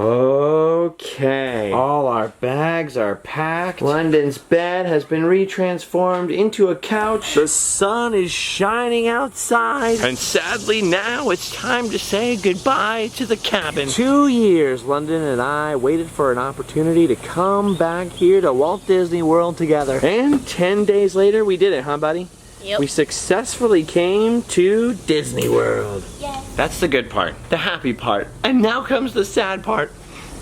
Okay. All our bags are packed. London's bed has been retransformed into a couch. The sun is shining outside. And sadly now it's time to say goodbye to the cabin. 2 years London and I waited for an opportunity to come back here to Walt Disney World together. And 10 days later we did it, huh buddy? Yep. We successfully came to Disney World. Yes. That's the good part, the happy part. And now comes the sad part,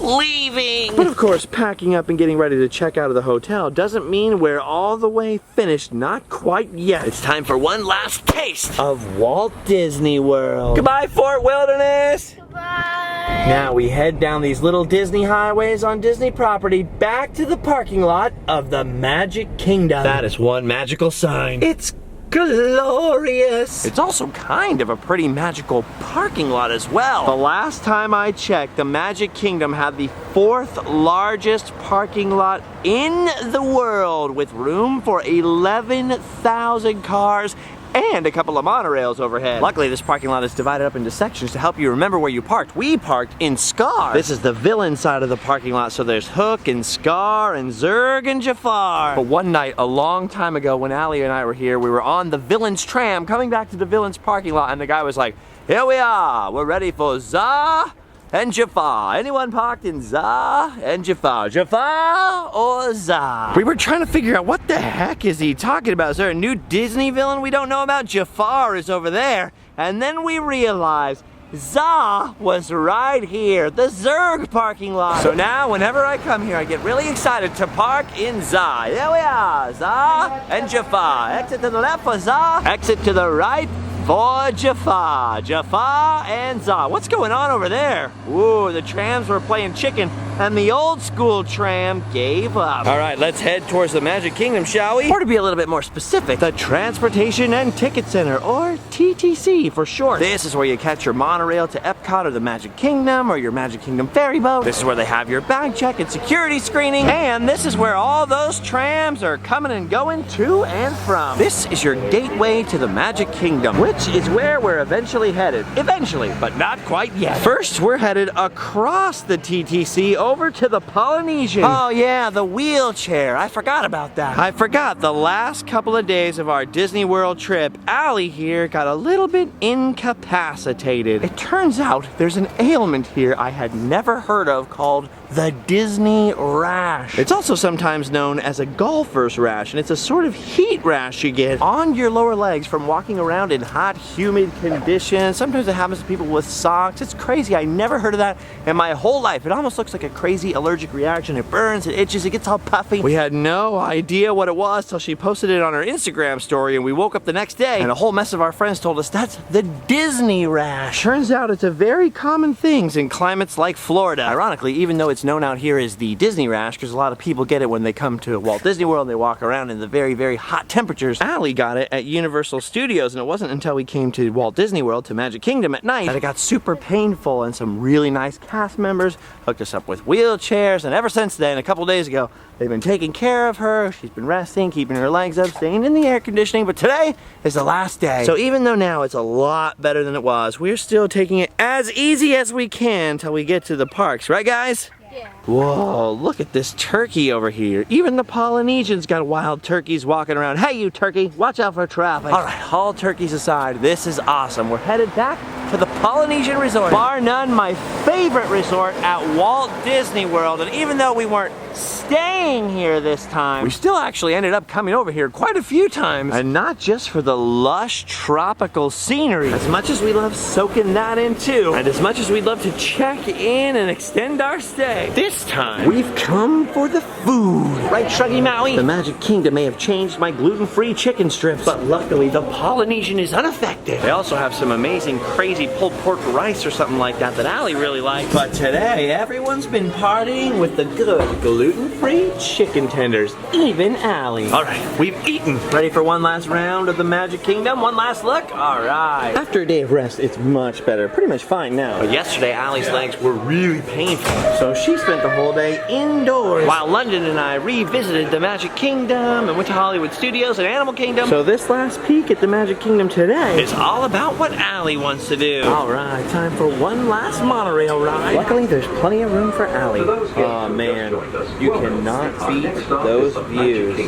leaving. But of course, packing up and getting ready to check out of the hotel doesn't mean we're all the way finished. Not quite yet. It's time for one last taste of Walt Disney World. Goodbye, Fort Wilderness. Goodbye. Now we head down these little Disney highways on Disney property back to the parking lot of the Magic Kingdom. That is one magical sign. It's glorious. It's also kind of a pretty magical parking lot as well. The last time I checked, the Magic Kingdom had the 4th largest parking lot in the world with room for 11,000 cars and a couple of monorails overhead. Luckily, this parking lot is divided up into sections to help you remember where you parked. We parked in Scar. This is the villain side of the parking lot, so there's Hook and Scar and Zurg and Jafar. But one night, a long time ago, when Allie and I were here, we were on the villain's tram coming back to the villain's parking lot, and the guy was like, "Here we are, we're ready for Zah and Jafar. Anyone parked in Zah and Jafar? Jafar or Zah?" We were trying to figure out what the heck is he talking about. Is there a new Disney villain we don't know about? Jafar is over there. And then we realized Zah was right here, the Zurg parking lot. So now whenever I come here, I get really excited to park in Zah. There we are, Zah and Jafar. Exit to the left for Zah, exit to the right for Jafar. Jafar and Zah. What's going on over there? Ooh, the trams were playing chicken and the old school tram gave up. All right, let's head towards the Magic Kingdom, shall we? Or to be a little bit more specific, the Transportation and Ticket Center, or TTC for short. This is where you catch your monorail to Epcot or the Magic Kingdom or your Magic Kingdom ferry boat. This is where they have your bag check and security screening. And this is where all those trams are coming and going to and from. This is your gateway to the Magic Kingdom, which is where we're eventually headed. Eventually, but not quite yet. First, we're headed across the TTC over to the Polynesian. Oh yeah, the wheelchair. I forgot about that. I forgot the last couple of days of our Disney World trip, Allie here got a little bit incapacitated. It turns out there's an ailment here I had never heard of called the Disney rash. It's also sometimes known as a golfer's rash, and it's a sort of heat rash you get on your lower legs from walking around in hot, humid conditions. Sometimes it happens to people with socks. It's crazy. I never heard of that in my whole life. It almost looks like a crazy allergic reaction. It burns, it itches, it gets all puffy. We had no idea what it was till she posted it on her Instagram story, and we woke up the next day and a whole mess of our friends told us that's the Disney rash. Turns out it's a very common thing in climates like Florida. Ironically, even though it's known out here as the Disney rash, because a lot of people get it when they come to Walt Disney World and they walk around in the very, very hot temperatures. Allie got it at Universal Studios, and it wasn't until we came to Walt Disney World, to Magic Kingdom at night, that it got super painful, and some really nice cast members hooked us up with wheelchairs, and ever since then, a couple days ago, they've been taking care of her. She's been resting, keeping her legs up, staying in the air conditioning, but today is the last day. So even though now it's a lot better than it was, we're still taking it as easy as we can till we get to the parks, right guys? Yeah. Whoa, look at this turkey over here. Even the Polynesians got wild turkeys walking around. Hey, you turkey, watch out for traffic. All right, all turkeys aside, this is awesome. We're headed back to the Polynesian Resort. Bar none, my favorite resort at Walt Disney World. And even though we weren't staying here this time, we still actually ended up coming over here quite a few times. And not just for the lush tropical scenery. As much as we love soaking that in too, and as much as we'd love to check in and extend our stay, this time we've come for the food. Right, Shruggy Maui? The Magic Kingdom may have changed my gluten-free chicken strips, but luckily the Polynesian is unaffected. They also have some amazing, crazy pulled pork rice or something like that that Allie really liked. But today, everyone's been partying with the good gluten-free chicken tenders, even Allie. All right, we've eaten. Ready for one last round of the Magic Kingdom? One last look? All right. After a day of rest, it's much better. Pretty much fine now. But yesterday, Allie's legs were really painful, so she spent the whole day indoors, while London and I revisited the Magic Kingdom and went to Hollywood Studios and Animal Kingdom. So this last peek at the Magic Kingdom today is all about what Allie wants to do. do. All right, time for one last monorail ride. Luckily, there's plenty of room for Allie. Oh man, you cannot beat those views.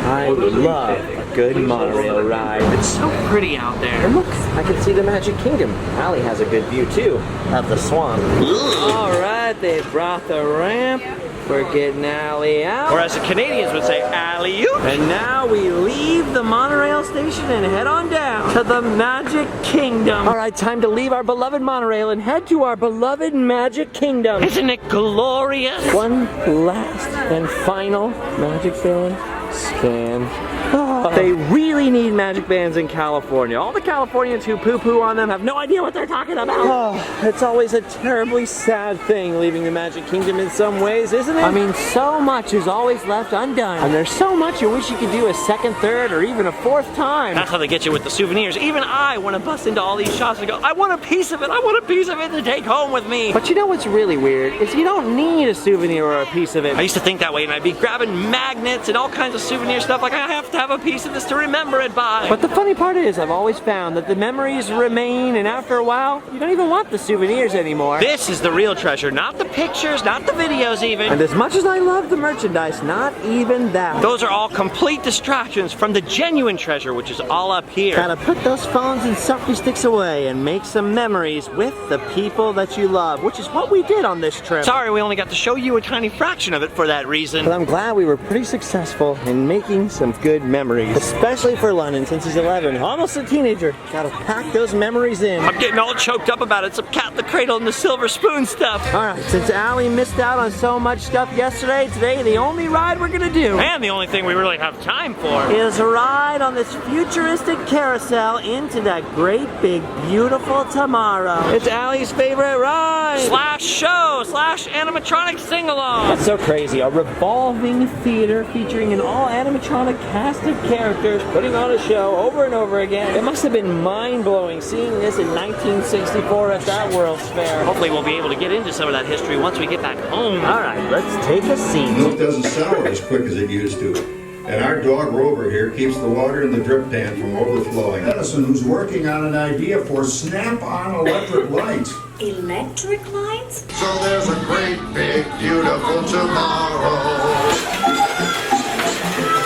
I love a good monorail ride. It's so pretty out there. And look, I can see the Magic Kingdom. Allie has a good view too of the swamp. All right, they brought the ramp. We're getting Allie out. Or as the Canadians would say, alley-oop. And now we leave the monorail station and head on down to the Magic Kingdom. All right, time to leave our beloved monorail and head to our beloved Magic Kingdom. Isn't it glorious? One last and final Magic Band scan. Oh, they really need Magic Bands in California. All the Californians who poo-poo on them have no idea what they're talking about. Oh, it's always a terribly sad thing leaving the Magic Kingdom in some ways, isn't it? I mean, so much is always left undone. And there's so much you wish you could do a second, third, or even a fourth time. That's how they get you with the souvenirs. Even I want to bust into all these shops and go, I want a piece of it, I want a piece of it to take home with me. But you know what's really weird? Is you don't need a souvenir or a piece of it. I used to think that way, and I'd be grabbing magnets and all kinds of souvenir stuff, like I have to have a piece of this to remember it by. But the funny part is, I've always found that the memories remain, and after a while, you don't even want the souvenirs anymore. This is the real treasure, not the pictures, not the videos even. And as much as I love the merchandise, not even that. Those are all complete distractions from the genuine treasure, which is all up here. Gotta put those phones and selfie sticks away and make some memories with the people that you love, which is what we did on this trip. Sorry, we only got to show you a tiny fraction of it for that reason. But I'm glad we were pretty successful in making some good memories. Especially for London, since he's 11, almost a teenager. Gotta pack those memories in. I'm getting all choked up about it. Some Cat in the Cradle and the Silver Spoon stuff. All right, since Allie missed out on so much stuff yesterday, today the only ride we're gonna do, and the only thing we really have time for, is a ride on this futuristic carousel into that great big beautiful tomorrow. It's Allie's favorite ride. Slash show, slash animatronic sing-along. That's so crazy. A revolving theater featuring an all animatronic cast of characters putting on a show over and over again. It must have been mind-blowing seeing this in 1964 at that World's Fair. Hopefully we'll be able to get into some of that history once we get back home. All right, let's take a seat. Milk doesn't sour as quick as it used to. And our dog Rover here keeps the water in the drip pan from overflowing. Edison, who's working on an idea for snap-on electric lights. Electric lights? So there's a great, big, beautiful tomorrow.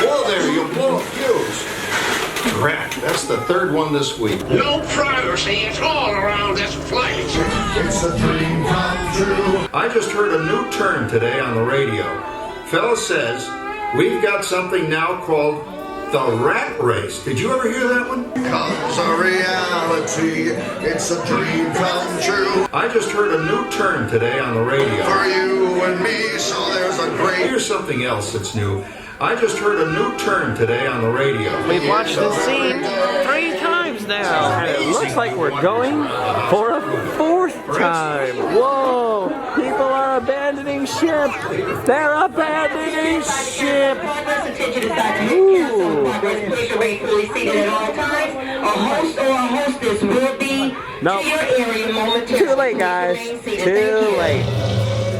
Whoa there, you'll blow a fuse. Crap, that's the third one this week. No privacy at all around this place. It's a dream come true. I just heard a new term today on the radio. Fella says, we've got something now called the rat race. Did you ever hear that one? Comes a reality, it's a dream come true. I just heard a new term today on the radio. For you and me, so there's a great... Here's something else that's new. I just heard a new term today on the radio. We've watched this scene 3 times now, and it looks like we're going for a 4th time. Whoa! People are abandoning ship. They're abandoning ship. Ooh. Nope. Too late, guys. Too late.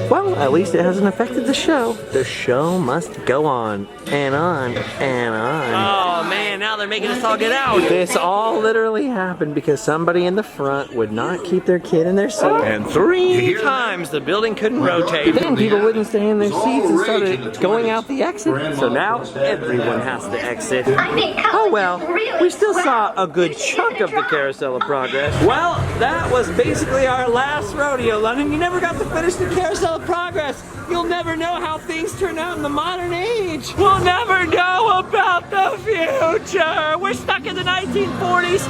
Well, at least it hasn't affected the show. The show must go on and on and on. Oh man, now they're making us all get out. This all literally happened because somebody in the front would not keep their kid in their seat. And 3 times the building couldn't rotate. Then people wouldn't stay in their seats and started going out the exit. So now everyone has to exit. Oh well, we still saw a good chunk of the Carousel of Progress. Well, that was basically our last rodeo, London. You never got to finish the Carousel of Progress. You'll never know how things turn out in the modern age. We'll never know about the future. We're stuck in the 1940s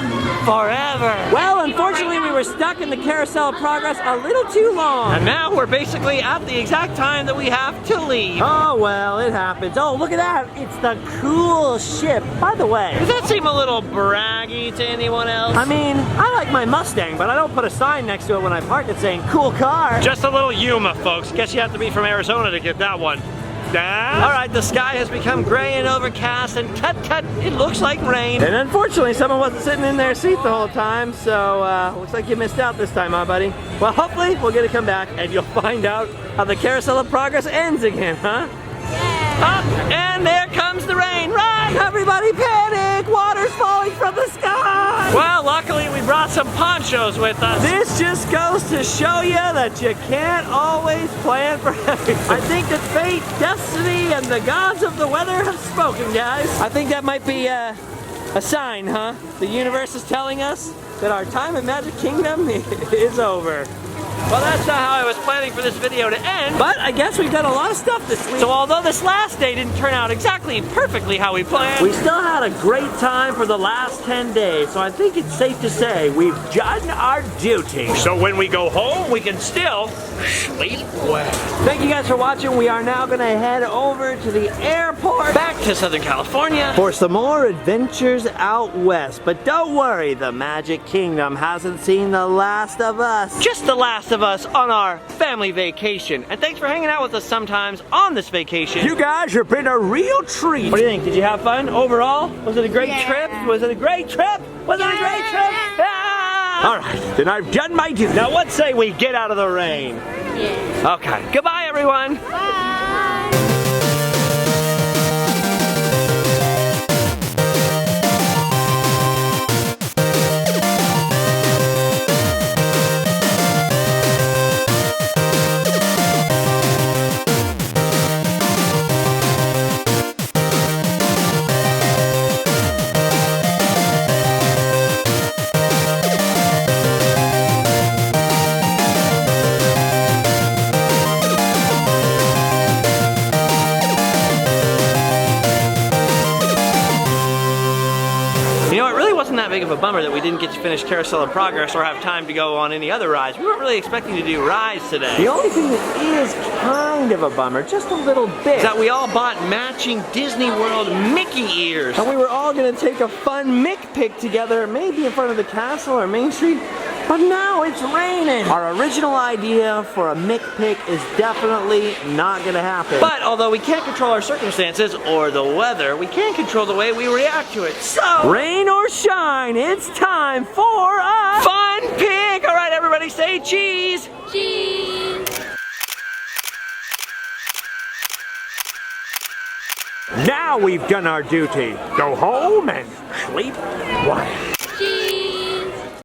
forever. Well, unfortunately, we were stuck in the Carousel of Progress a little too long. And now we're basically at the exact time that we have to leave. Oh, well, it happens. Oh, look at that. It's the cool ship. By the way, does that seem a little braggy to anyone else? I mean, I like my Mustang, but I don't put a sign next to it when I park it saying cool car. Just a little Yuma, folks. Guess you have to be from Arizona to get that one. Alright, the sky has become gray and overcast, and tut, it looks like rain. And unfortunately, someone wasn't sitting in their seat the whole time, so looks like you missed out this time, huh, buddy? Well, hopefully, we'll get to come back, and you'll find out how the Carousel of Progress ends again, huh? Up, and there comes the rain. Run! Everybody panic! Water's falling from the sky! Well, luckily, we brought some ponchos with us. This just goes to show you that you can't always plan for everything. I think that fate, destiny, and the gods of the weather have spoken, guys. I think that might be a sign, huh? The universe is telling us that our time in Magic Kingdom is over. Well, that's not how I was planning for this video to end, but I guess we've done a lot of stuff this week. So although this last day didn't turn out exactly perfectly how we planned, we still had a great time for the last 10 days. So I think it's safe to say we've done our duty. So when we go home, we can still sleep well. Thank you guys for watching. We are now gonna head over to the airport, back to Southern California, for some more adventures out west. But don't worry, the Magic Kingdom hasn't seen the last of us. Just the last of us on our family vacation. And thanks for hanging out with us sometimes on this vacation. You guys have been a real treat. What do you think? Did you have fun overall? Was it a great trip? Was it a great trip? Was it a great trip? Yeah! All right, then I've done my duty. Now what say we get out of the rain? Yeah. Okay, goodbye everyone. Bye. That big of a bummer that we didn't get to finish Carousel of Progress or have time to go on any other rides. We weren't really expecting to do rides today. The only thing that is kind of a bummer, just a little bit, is that we all bought matching Disney World Mickey ears. And we were all gonna take a fun Mick pic together, maybe in front of the castle or Main Street. But now it's raining. Our original idea for a Mick pic is definitely not gonna happen. But although we can't control our circumstances or the weather, we can control the way we react to it. So, rain or shine, it's time for a fun pic. All right, everybody say cheese. Cheese. Now we've done our duty. Go home and sleep well.